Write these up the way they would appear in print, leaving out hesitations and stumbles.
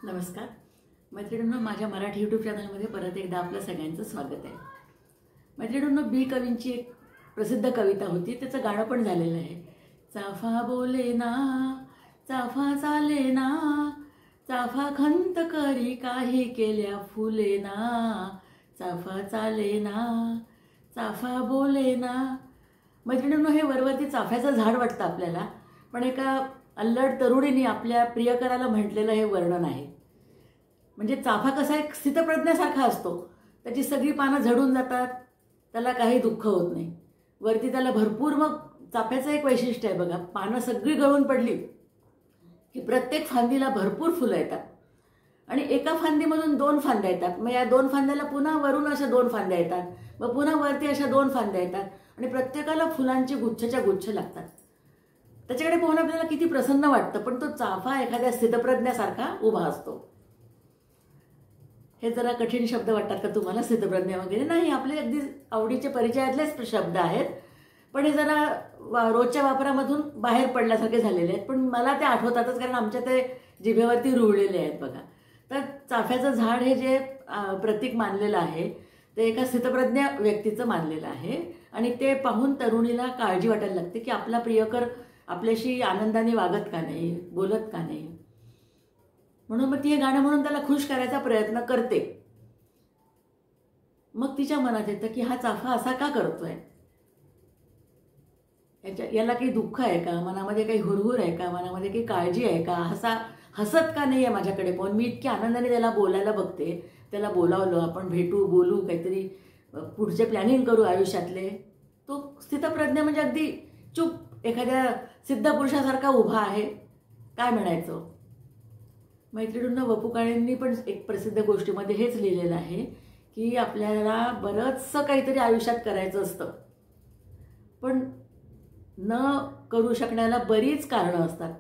नमस्कार मैत्रिणींनो, माझ्या मराठी यूट्यूब चॅनलमध्ये परत एकदा आपलं सगळ्यांचं स्वागत आहे. मैत्रिणींनो, बी कवींची एक प्रसिद्ध कविता होती, त्याचं गाणं पण झालेलं आहे. चाफा बोले ना, चाफा चाले ना, चाफा खंत करी काही केल्या फुले ना, चाफा चाले ना, चाफा बोले ना. मैत्रिणींनो, हे वरवरती चाफ्याचं झाड वाटतं आपल्याला, पण एका अल्लड तरुणीने आपल्या प्रियकराला म्हटलेलं हे वर्णन आहे. म्हणजे चाफा कसा एक स्थितप्रज्ञासारखा असतो, त्याची सगळी पानं झडून जातात, त्याला काही दुःख होत नाही. वरती त्याला भरपूर, मग चाफ्याचं एक वैशिष्ट्य आहे बघा, पानं सगळी गळून पडली की प्रत्येक फांदीला भरपूर फुलं येतात आणि एका फांदीमधून 2 फांद्या येतात. मग या 2 फांद्याला पुन्हा वरून अशा 2 फांद्या येतात, मग पुन्हा वरती अशा 2 फांद्या येतात आणि प्रत्येकाला फुलांचे गुच्छच्या गुच्छ लागतात. त्याच्याकडे पाहून आपल्याला किती प्रसन्न वाटतं, पण तो चाफा एखाद्या स्थितप्रज्ञासारखा उभा असतो. हे जरा कठीण शब्द वाटतात का तुम्हाला? स्थितप्रज्ञा वगैरे नाही, आपले अगदी आवडीचे परिचयातलेच शब्द आहेत, पण हे जरा रोजच्या वापरामधून बाहेर पडल्यासारखे झालेले आहेत. पण मला ते आठवतातच, कारण आमच्या ते जिभेवरती रुळलेले आहेत बघा. तर चाफ्याचं झाड हे जे प्रतीक मानलेलं आहे ते एका स्थितप्रज्ञ व्यक्तीचं मानलेलं आहे आणि ते पाहून तरुणीला काळजी वाटायला लागते की आपला प्रियकर आपल्याशी आनंदाने वागत का नाही, बोलत का नाही. म्हणून मग ती हे गाणं म्हणून त्याला खुश करायचा प्रयत्न करते. मग तिच्या मनात येतं की हा चाफा असा का करतोय, याला काही दुःख आहे का, मनामध्ये काही हुरहुर आहे का, मनामध्ये काही काळजी आहे का, हसत का नाही आहे माझ्याकडे पाहून. मी इतकी आनंदाने त्याला बोलायला बघते, त्याला बोलावलं, आपण भेटू, बोलू, काहीतरी पुढचे प्लॅनिंग करू आयुष्यातले. तो स्थितप्रज्ञ म्हणजे अगदी चूप एखाद्या सिद्ध पुरुषासारखा उभा आहे. काय म्हणायचं. मैत्रिणींना वपू काळेंनी पण एक प्रसिद्ध गोष्टीमध्ये हेच लिहिलेलं आहे की आपल्याला बरंचसं काहीतरी आयुष्यात करायचं असतं, पण न करू शकण्याला बरीच कारणं असतात.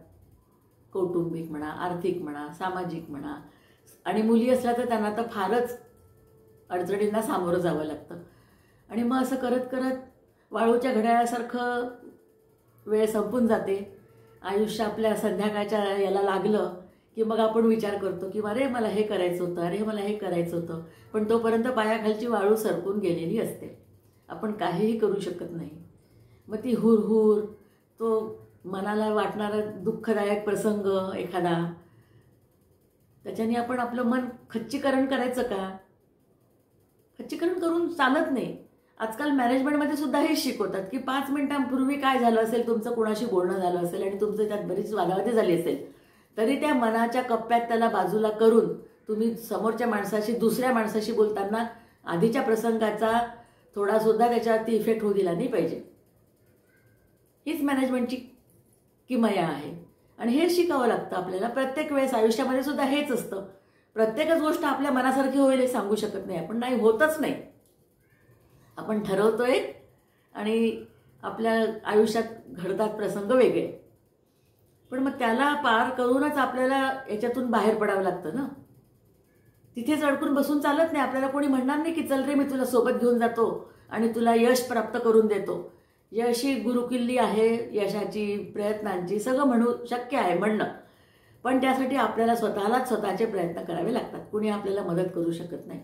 कौटुंबिक म्हणा, आर्थिक म्हणा, सामाजिक म्हणा, आणि मुली असल्या तर त्यांना तर फारच अडचणींना सामोरं जावं लागतं. आणि मग असं करत करत वाळूच्या घड्याळासारखं वेळ संपून जाते. आयुष्य आपल्या संध्याकाळच्या याला लागलं की मग आपण विचार करतो की अरे मला हे करायचं होतं, अरे मला हे करायचं होतं, पण तोपर्यंत पायाखालची वाळू सरकून गेलेली असते, आपण काहीही करू शकत नाही. मग ती हुरहुर, तो मनाला वाटणारा दुःखदायक प्रसंग एखादा, त्याच्याने आपण आपलं मन खच्चीकरण करायचं का? खच्चीकरण करून चालत नाही. आजकाल मॅनेजमेंटमध्ये सुद्धा हेच शिकवतात की 5 मिनिटांपूर्वी काय झालं असेल, तुमचं कोणाशी बोलणं झालं असेल आणि तुमचं त्यात बरीच वादावादी झाली असेल, तरी त्या मनाच्या कप्प्यात त्याला बाजूला करून तुम्ही समोरच्या माणसाशी, दुसऱ्या माणसाशी बोलताना आधीच्या प्रसंगाचा थोडासुद्धा त्याच्यावरती इफेक्ट होऊ दिला नाही पाहिजे. हीच मॅनेजमेंटची किमया आहे आणि हे शिकावं लागतं आपल्याला. प्रत्येक वेळेस आयुष्यामध्ये सुद्धा हेच असतं. प्रत्येकच गोष्ट आपल्या मनासारखी होईल हे सांगू शकत नाही आपण, नाही होतच नाही. आपण ठरवतोय आणि आपल्या आयुष्यात घडतात प्रसंग वेगळे, पण मग त्याला पार करूनच आपल्याला याच्यातून बाहेर पडावं लागतं ना. तिथेच अडकून बसून चालत नाही. आपल्याला कोणी म्हणणार नाही की चल रे मी तुला सोबत घेऊन जातो आणि तुला यश प्राप्त करून देतो. यश ही गुरुकिल्ली आहे, यशाची, प्रयत्नांची, सगळं म्हणू शक्य आहे म्हणणं, पण त्यासाठी आपल्याला स्वतःलाच स्वतःचे प्रयत्न करावे लागतात. कुणी आपल्याला मदत करू शकत नाही.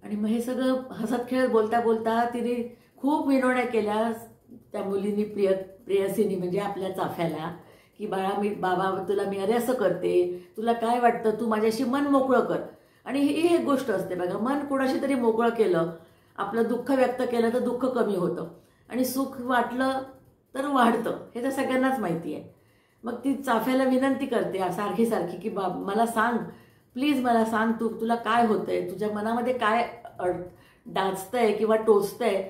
आणि मग हे सगळं हसत खेळत बोलता बोलता तिने खूप विनोड्या केल्या त्या मुलीनी, प्रेयसीनी म्हणजे आपल्या चाफ्याला, की बाबा तुला मी अरे असं करते, तुला काय वाटतं, तू माझ्याशी मन मोकळं कर. आणि ही एक गोष्ट असते बघा, मन कोणाशी तरी मोकळं केलं, आपलं दुःख व्यक्त केलं तर दुःख कमी होतं आणि सुख वाटलं तर वाढतं. हे तर सगळ्यांनाच माहिती आहे. मग ती चाफ्याला विनंती करते सारखी सारखी की मला सांग, प्लीज मला सांग, तुला काय होतंय, तुझ्या मनामध्ये काय डाचतंय किंवा टोचतंय,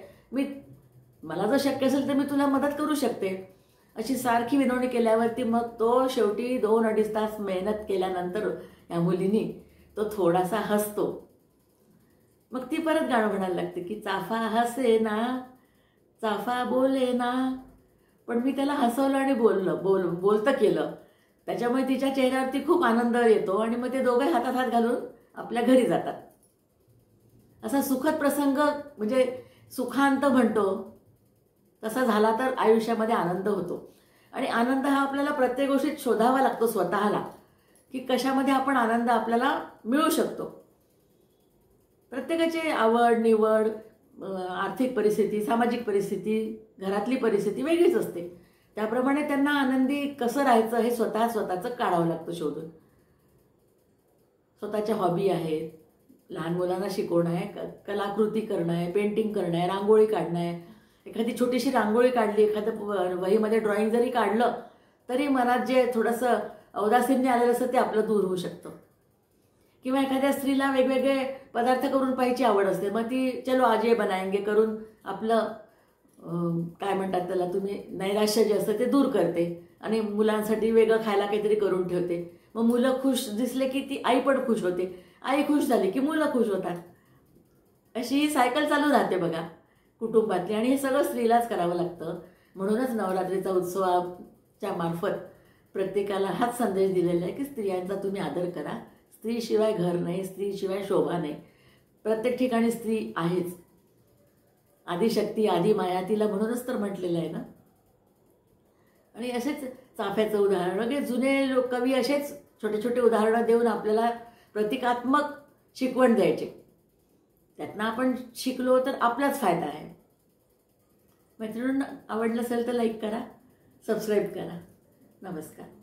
मला जर शक्य असेल तर मी तुला मदत करू शकते. अशी सारखी विनवणी केल्यावरती मग तो शेवटी 2-2.5 तास मेहनत केल्यानंतर या मुलीनी तो थोडासा हसतो. मग ती परत गाणं म्हणायला लागते की चाफा हसे ना, चाफा बोले ना. पण मी त्याला हसवलं आणि बोलतं केलं. त्याच्यामुळे तिच्या चेहऱ्यावरती खूप आनंद येतो आणि मग ते दोघे हातात हात घालून आपल्या घरी जातात. असा सुखद प्रसंग म्हणजे सुखांत म्हणतो तसा झाला तर आयुष्यामध्ये आनंद होतो. आणि आनंद हा आपल्याला प्रत्येक गोष्टीत शोधावा लागतो स्वतःला. की कशामध्ये आपण आनंद आपल्याला मिळू शकतो. प्रत्येकाची आवड निवड, आर्थिक परिस्थिती, सामाजिक परिस्थिती, घरातली परिस्थिती वेगळीच असते. त्याप्रमाणे त्यांना आनंदी कसं राहायचं हे स्वतःचं काढावं लागतं शोधून. स्वतःच्या हॉबी आहेत, लहान मुलांना शिकवणं आहे, कलाकृती करणं आहे, पेंटिंग करणं आहे, रांगोळी काढणं आहे. एखादी छोटीशी रांगोळी काढली, एखादं वहीमध्ये ड्रॉइंग जरी काढलं तरी मनात जे थोडंसं औदासिन्य आलेलं असतं ते आपलं दूर होऊ शकतं. किंवा एखाद्या स्त्रीला वेगवेगळे पदार्थ करून पाहायची आवड असते, मग ती चलो आज ये बनाएंगे करून आपलं काय म्हणतात त्याला तुम्ही, नैराश्य जे असतं ते दूर करते आणि मुलांसाठी वेगळं खायला काहीतरी करून ठेवते. मग मुलं खुश दिसले की ती आई पण खुश होते, आई खुश झाली की मुलं खुश होतात. अशी ही सायकल चालू राहते बघा कुटुंबातली, आणि हे सगळं स्त्रीलाच करावं लागतं. म्हणूनच नवरात्रीचा उत्सवाच्या मार्फत प्रत्येकाला हाच संदेश दिलेला आहे की स्त्रियांचा तुम्ही आदर करा. स्त्रीशिवाय घर नाही, स्त्रीशिवाय शोभा नाही. प्रत्येक ठिकाणी स्त्री आहेच. आदिशक्ती आदिमाया तिला म्हणूनच तर म्हटलेलं आहे ना. आणि असेच चाफ्याचं उदाहरण वगैरे जुने लोक कवी असेच छोटे छोटे उदाहरणं देऊन आपल्याला प्रतिकात्मक शिकवण द्यायचे. त्यातनं आपण शिकलो तर आपलाच फायदा आहे. मैत्रिणींना आवडलं असेल तर लाईक करा, सबस्क्राईब करा. नमस्कार.